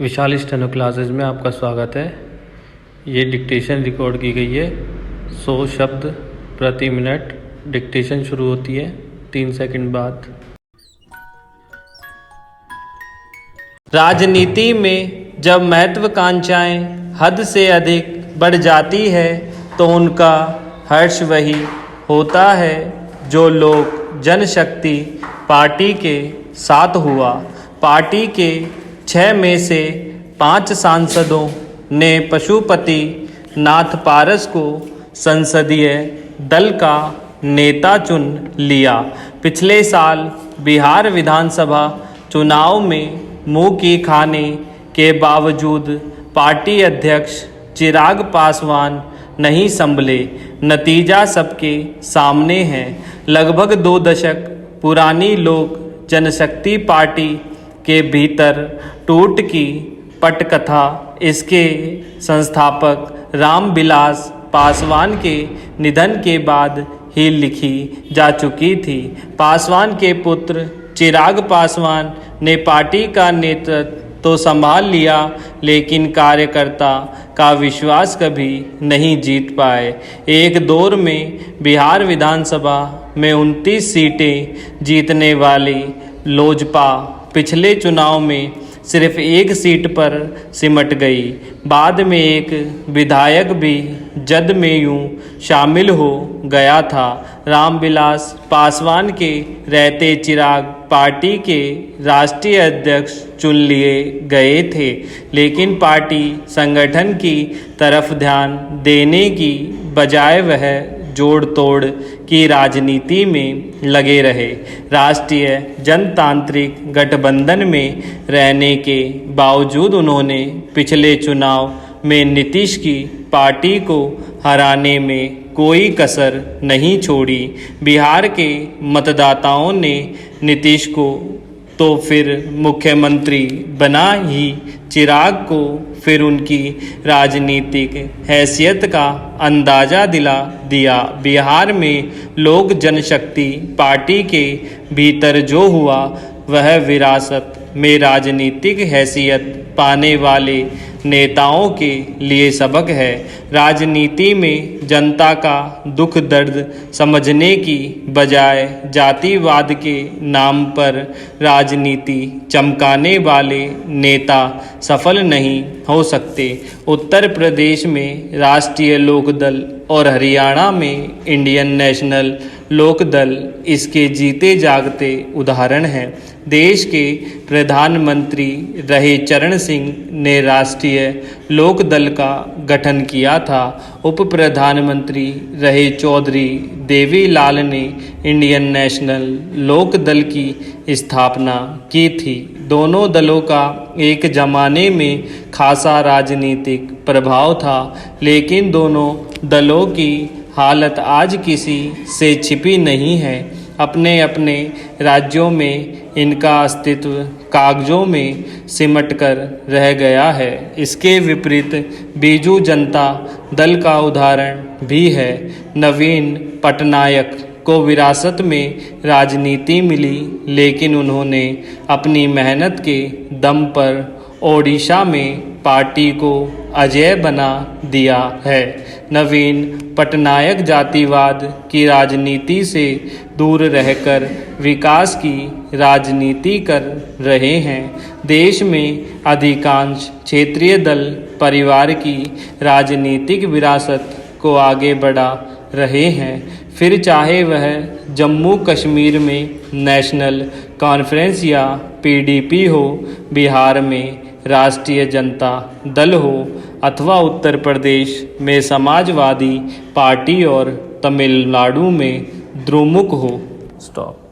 विशाल steno classes में आपका स्वागत है। ये डिक्टेशन रिकॉर्ड की गई है। 100 शब्द प्रति मिनट डिक्टेशन शुरू होती है 3 सेकंड बाद। राजनीति में जब महत्वाकांक्षाएं हद से अधिक बढ़ जाती है तो उनका हर्ष वही होता है जो लोक जनशक्ति पार्टी के साथ हुआ। पार्टी के 6 में से 5 सांसदों ने पशुपति नाथ पारस को संसदीय दल का नेता चुन लिया। पिछले साल बिहार विधानसभा चुनाव में मुंह की खाने के बावजूद पार्टी अध्यक्ष चिराग पासवान नहीं संभले। नतीजा सबके सामने है। लगभग 2 दशक पुरानी लोक जनशक्ति पार्टी के भीतर टूट की पटकथा इसके संस्थापक रामविलास पासवान के निधन के बाद ही लिखी जा चुकी थी। पासवान के पुत्र चिराग पासवान ने पार्टी का नेतृत्व तो संभाल लिया, लेकिन कार्यकर्ता का विश्वास कभी नहीं जीत पाए। एक दौर में बिहार विधानसभा में 29 सीटें जीतने वाली लोजपा पिछले चुनाव में सिर्फ 1 सीट पर सिमट गई। बाद में एक विधायक भी जद में यूं शामिल हो गया था। रामविलास पासवान के रहते चिराग पार्टी के राष्ट्रीय अध्यक्ष चुन लिए गए थे, लेकिन पार्टी संगठन की तरफ ध्यान देने की बजाय वह जोड़ तोड़ की राजनीति में लगे रहे। राष्ट्रीय जनतांत्रिक गठबंधन में रहने के बावजूद उन्होंने पिछले चुनाव में नीतीश की पार्टी को हराने में कोई कसर नहीं छोड़ी। बिहार के मतदाताओं ने नीतीश को तो फिर मुख्यमंत्री बना ही चिराग को फिर उनकी राजनीतिक हैसियत का अंदाज़ा दिला दिया। बिहार में लोक जनशक्ति पार्टी के भीतर जो हुआ वह विरासत में राजनीतिक हैसियत पाने वाले नेताओं के लिए सबक है। राजनीति में जनता का दुख दर्द समझने की बजाय जातिवाद के नाम पर राजनीति चमकाने वाले नेता सफल नहीं हो सकते। उत्तर प्रदेश में राष्ट्रीय लोकदल और हरियाणा में इंडियन नेशनल लोकदल इसके जीते जागते उदाहरण हैं। देश के प्रधानमंत्री रहे चरण सिंह ने राष्ट्रीय लोकदल का गठन किया था। उप प्रधानमंत्री रहे चौधरी देवीलाल ने इंडियन नेशनल लोकदल की स्थापना की थी। दोनों दलों का एक जमाने में खासा राजनीतिक प्रभाव था, लेकिन दोनों दलों की हालत आज किसी से छिपी नहीं है। अपने अपने राज्यों में इनका अस्तित्व कागजों में सिमट कर रह गया है। इसके विपरीत बीजू जनता दल का उदाहरण भी है। नवीन पटनायक को विरासत में राजनीति मिली, लेकिन उन्होंने अपनी मेहनत के दम पर ओडिशा में पार्टी को अजेय बना दिया है। नवीन पटनायक जातिवाद की राजनीति से दूर रहकर विकास की राजनीति कर रहे हैं। देश में अधिकांश क्षेत्रीय दल परिवार की राजनीतिक विरासत को आगे बढ़ा रहे हैं, फिर चाहे वह जम्मू कश्मीर में नेशनल कॉन्फ्रेंस या पीडीपी हो, बिहार में राष्ट्रीय जनता दल हो, अथवा उत्तर प्रदेश में समाजवादी पार्टी और तमिलनाडु में द्रमुक हो। स्टॉप।